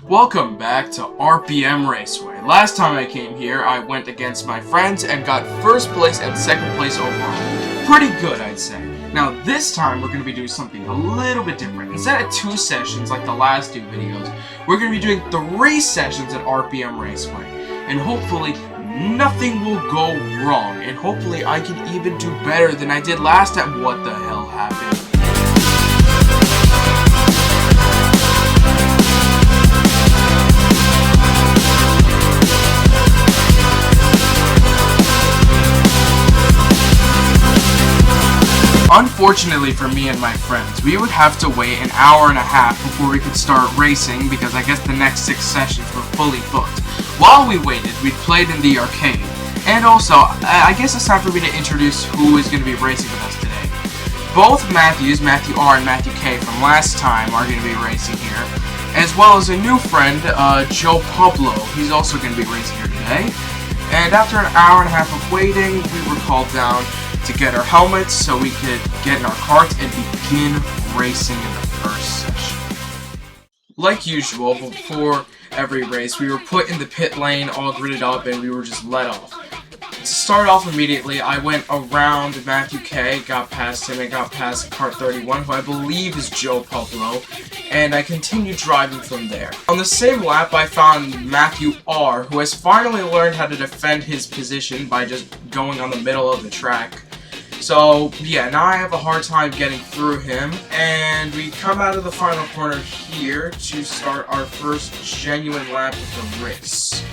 Welcome back to RPM Raceway. Last time I came here, I went against my friends and got first place and second place overall. Pretty good, I'd say. Now this time, we're going to be doing something a little bit different. Instead of 2 sessions like the last 2 videos, we're going to be doing 3 sessions at RPM Raceway. And hopefully, nothing will go wrong. And hopefully, I can even do better than I did last time. What the hell happened? Unfortunately for me and my friends, we would have to wait an hour and a half before we could start racing because I guess the next 6 sessions were fully booked. While we waited, we played in the arcade. And also, I guess it's time for me to introduce who is going to be racing with us today. Both Matthews, Matthew R and Matthew K from last time are going to be racing here, as well as a new friend, Joe Pablo. He's also going to be racing here today. And after an hour and a half of waiting, we were called down to get our helmets so we could get in our cart and begin racing in the first session. Like usual, before every race, we were put in the pit lane, all gridded up, and we were just let off. To start off immediately, I went around Matthew K, got past him, and got past Kart 31, who I believe is Joe Pablo, and I continued driving from there. On the same lap, I found Matthew R, who has finally learned how to defend his position by just going on the middle of the track. So, yeah, now I have a hard time getting through him, and we come out of the final corner here to start our first genuine lap of the race.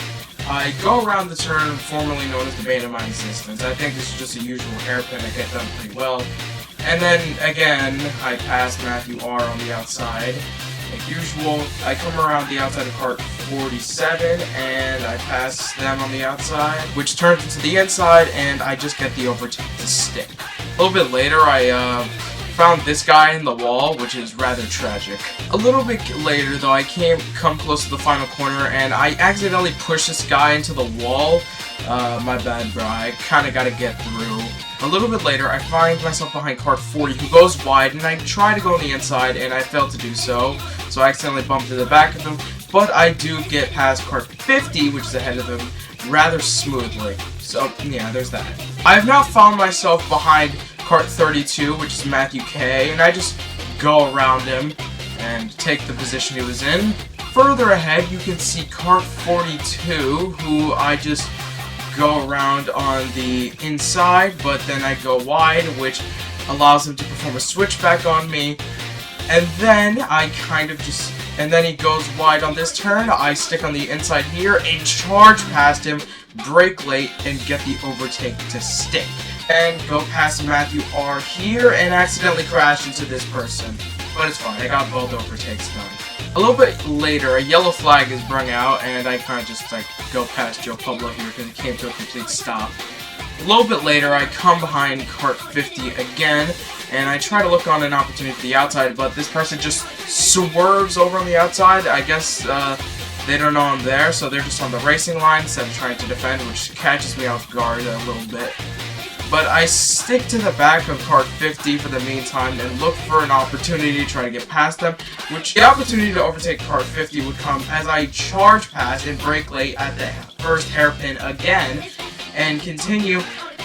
I go around the turn formerly known as the bane of my existence. I think this is just a usual hairpin. I get done pretty well. And then, again, I pass Matthew R on the outside. Like usual, I come around the outside of Kart 47, and I pass them on the outside, which turns into the inside, and I just get the overtake to stick. A little bit later, I found this guy in the wall, which is rather tragic. A little bit later, though, I come close to the final corner, and I accidentally push this guy into the wall. My bad, bro. I kind of got to get through. A little bit later, I find myself behind Kart 40, who goes wide, and I try to go on the inside, and I fail to do so. So I accidentally bump to the back of him, but I do get past Kart 50, which is ahead of him, rather smoothly. So, yeah, there's that. I have now found myself behind Kart 32, which is Matthew K, and I just go around him and take the position he was in. Further ahead, you can see Kart 42, who I just go around on the inside, but then I go wide, which allows him to perform a switchback on me. And then and then he goes wide on this turn. I stick on the inside here and charge past him, brake late, and get the overtake to stick. And go past Matthew R here and accidentally crash into this person. But it's fine, I got both overtakes done. A little bit later, a yellow flag is brung out, and I kind of just go past Joe Pablo here because it came to a complete stop. A little bit later, I come behind Kart 50 again, and I try to look on an opportunity to the outside, but this person just swerves over on the outside. I guess they don't know I'm there, so they're just on the racing line instead of trying to defend, which catches me off guard a little bit. But I stick to the back of Kart 50 for the meantime and look for an opportunity to try to get past them, which the opportunity to overtake Kart 50 would come as I charge past and brake late at the first hairpin again and continue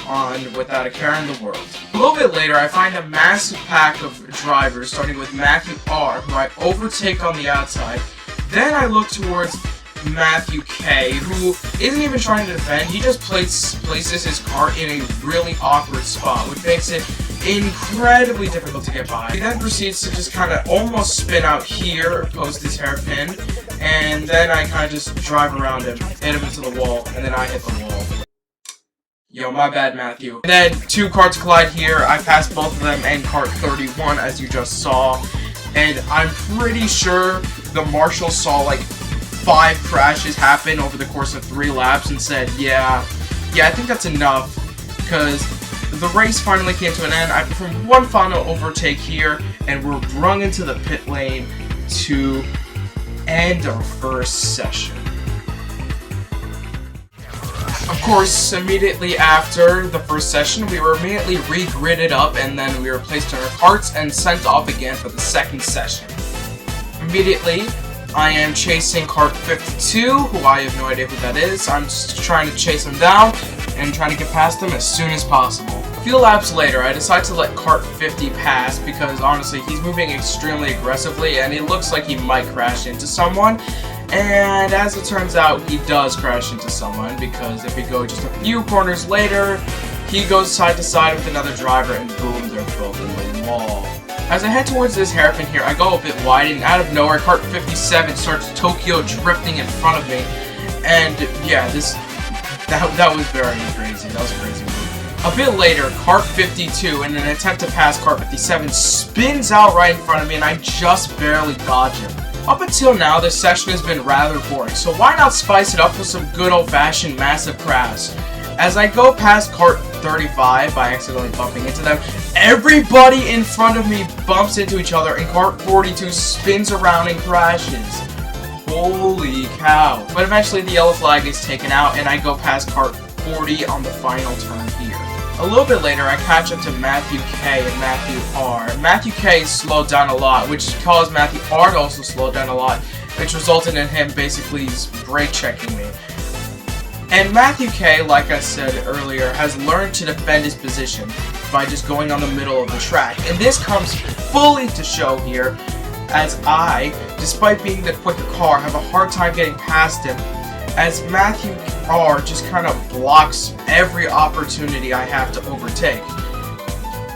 on without a care in the world. A little bit later, I find a massive pack of drivers, starting with Matthew R, who I overtake on the outside. Then I look towards Matthew K, who isn't even trying to defend. He just places his car in a really awkward spot, which makes it incredibly difficult to get by. He then proceeds to just kind of almost spin out here, post his hairpin, and then I kind of just drive around him, hit him into the wall, and then I hit the wall. Yo, my bad, Matthew. And then 2 carts collide here. I pass both of them and Kart 31, as you just saw. And I'm pretty sure the marshal saw like 5 crashes happen over the course of 3 laps and said, yeah, I think that's enough, because the race finally came to an end. I performed one final overtake here, and we're brung into the pit lane to end our first session. Of course, immediately after the first session, we were immediately re-gridded up, and then we were placed in our carts and sent off again for the second session. Immediately, I am chasing Kart 52, who I have no idea who that is. I'm just trying to chase him down and trying to get past him as soon as possible. A few laps later, I decide to let Kart 50 pass because honestly, he's moving extremely aggressively and it looks like he might crash into someone. And as it turns out, he does crash into someone because if we go just a few corners later, he goes side to side with another driver and boom, they're both in the wall. As I head towards this hairpin here, I go a bit wide and out of nowhere, Kart 57 starts Tokyo drifting in front of me. And yeah, that was very crazy. That was a crazy move. A bit later, Kart 52, in an attempt to pass Kart 57, spins out right in front of me and I just barely dodge him. Up until now, this session has been rather boring, so why not spice it up with some good old-fashioned massive crash? As I go past Kart 35 by accidentally bumping into them, everybody in front of me bumps into each other and Kart 42 spins around and crashes. Holy cow. But eventually the yellow flag is taken out and I go past Kart 40 on the final turn here. A little bit later, I catch up to Matthew K and Matthew R. Matthew K slowed down a lot, which caused Matthew R to also slow down a lot, which resulted in him basically brake checking me. And Matthew K, like I said earlier, has learned to defend his position by just going on the middle of the track. And this comes fully to show here, as I, despite being the quicker car, have a hard time getting past him, as Matthew R just kind of blocks every opportunity I have to overtake.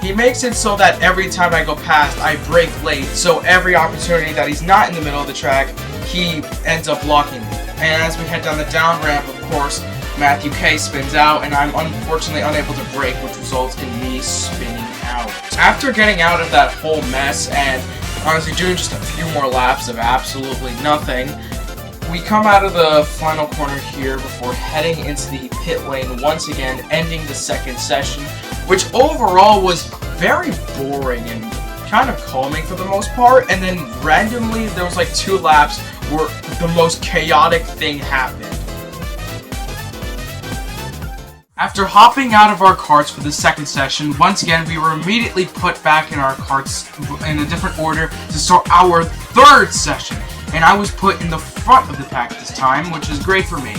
He makes it so that every time I go past, I brake late, so every opportunity that he's not in the middle of the track, he ends up blocking me. And as we head down the down ramp, of course, Matthew K spins out, and I'm unfortunately unable to brake, which results in me spinning out. After getting out of that whole mess, and honestly doing just a few more laps of absolutely nothing, we come out of the final corner here before heading into the pit lane once again, ending the second session, which overall was very boring and kind of calming for the most part, and then randomly there was like 2 laps where the most chaotic thing happened. After hopping out of our karts for the second session, once again we were immediately put back in our karts in a different order to start our third session. And I was put in the front of the pack this time, which is great for me.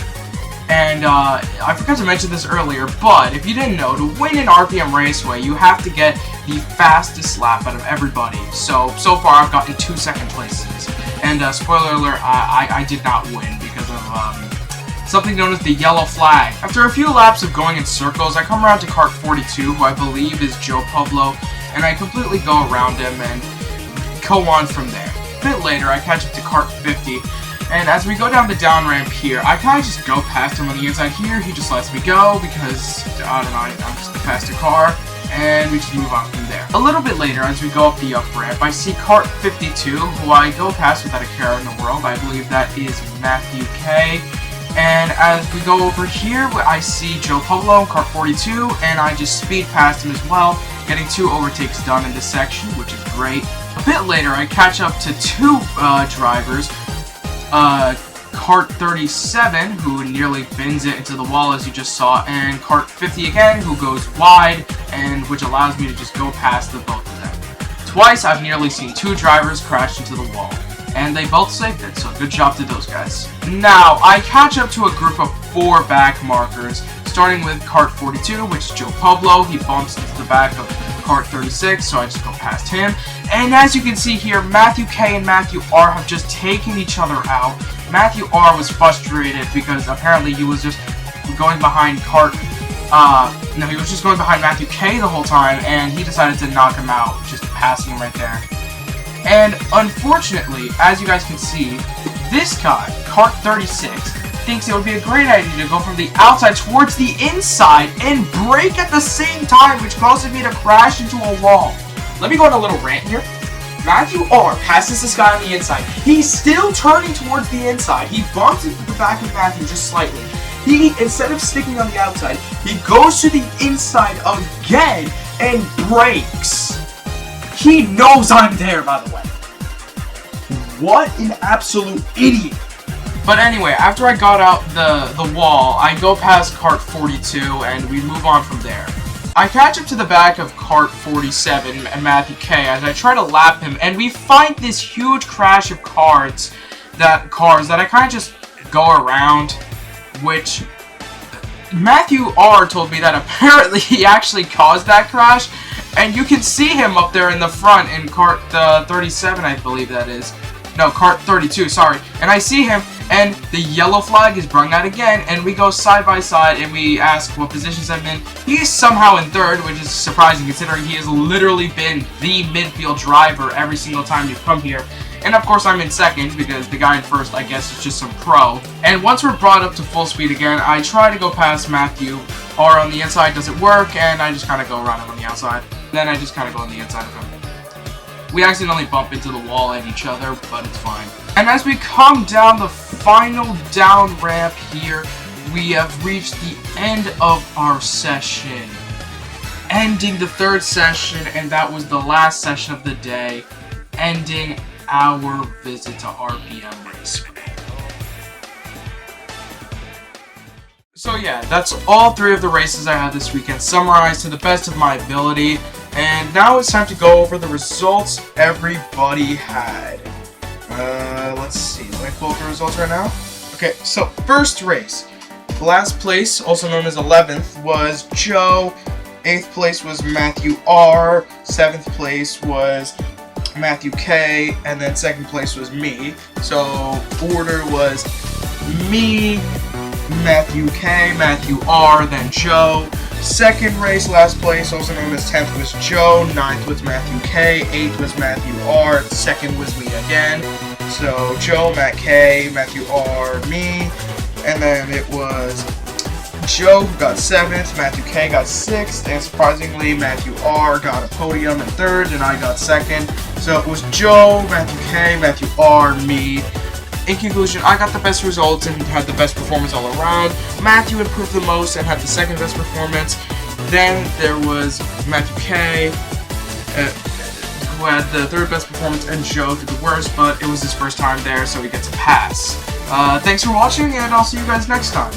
And I forgot to mention this earlier, but if you didn't know, to win an RPM Raceway, you have to get the fastest lap out of everybody. So far I've gotten 2 second places. And spoiler alert, I did not win because of something known as the yellow flag. After a few laps of going in circles, I come around to Kart 42, who I believe is Joe Pablo, and I completely go around him and go on from there. A bit later, I catch up to Kart 50, and as we go down the down ramp here, I kind of just go past him on the inside here. He just lets me go because, I don't know, I'm just a faster car, and we just move on from there. A little bit later, as we go up the up ramp, I see Kart 52, who I go past without a care in the world. I believe that is Matthew K. And as we go over here, I see Joe Pablo in Kart 42, and I just speed past him as well, getting 2 overtakes done in this section, which is great. A bit later, I catch up to 2 drivers, Kart 37, who nearly bins it into the wall as you just saw, and Kart 50 again, who goes wide, and which allows me to just go past the both of them. Twice, I've nearly seen 2 drivers crash into the wall, and they both saved it, so good job to those guys. Now, I catch up to a group of 4 back markers, starting with Kart 42, which is Joe Pablo. He bumps into the back of Kart 36, so I just go past him. And as you can see here, Matthew K and Matthew R have just taken each other out. Matthew R was frustrated because apparently he was just going behind he was just going behind Matthew K the whole time, and he decided to knock him out, just passing him right there. And unfortunately, as you guys can see, this guy, Kart 36, thinks it would be a great idea to go from the outside towards the inside and brake at the same time, which causes me to crash into a wall. Let me go on a little rant here. Matthew R passes this guy on the inside. He's still turning towards the inside. He bumps into the back of Matthew just slightly. He, instead of sticking on the outside, he goes to the inside again and brakes. He knows I'm there, by the way. What an absolute idiot. But anyway, after I got out the wall, I go past Kart 42 and we move on from there. I catch up to the back of Kart 47 and Matthew K as I try to lap him, and we find this huge crash of karts cars that I kind of just go around, which Matthew R told me that apparently he actually caused that crash, and you can see him up there in the front in kart 37, I believe that is. No, kart 32, sorry. And I see him, and the yellow flag is brung out again, and we go side by side, and we ask what positions I'm in. He's somehow in third, which is surprising considering he has literally been the midfield driver every single time you come here. And of course I'm in second, because the guy in first, I guess, is just some pro. And once we're brought up to full speed again, I try to go past Matthew R on the inside, doesn't work, and I just kind of go around him on the outside. Then I just kind of go on the inside of him. We accidentally bump into the wall and each other, but it's fine. And as we come down the final down ramp here, we have reached the end of our session. Ending the third session, and that was the last session of the day. Ending our visit to RPM Raceway. So yeah, that's all 3 of the races I had this weekend, summarized to the best of my ability. And now it's time to go over the results everybody had. Let's see. Let me pull up the results right now. Okay, so first race. Last place, also known as 11th, was Joe. 8th place was Matthew R. 7th place was Matthew K. And then 2nd place was me. So order was me, Matthew K, Matthew R, then Joe. Second race, last place, also known as 10th, was Joe. 9th was Matthew K. 8th was Matthew R. 2nd was me again. So Joe, Matt K, Matthew R, me. And then it was Joe who got 7th, Matthew K got 6th, and surprisingly Matthew R got a podium in 3rd, and I got 2nd. So it was Joe, Matthew K, Matthew R, me. In conclusion, I got the best results and had the best performance all around. Matthew improved the most and had the 2nd best performance. Then there was Matthew K, who had the 3rd best performance, and Joe did the worst, but it was his first time there, so he gets a pass. Thanks for watching, and I'll see you guys next time.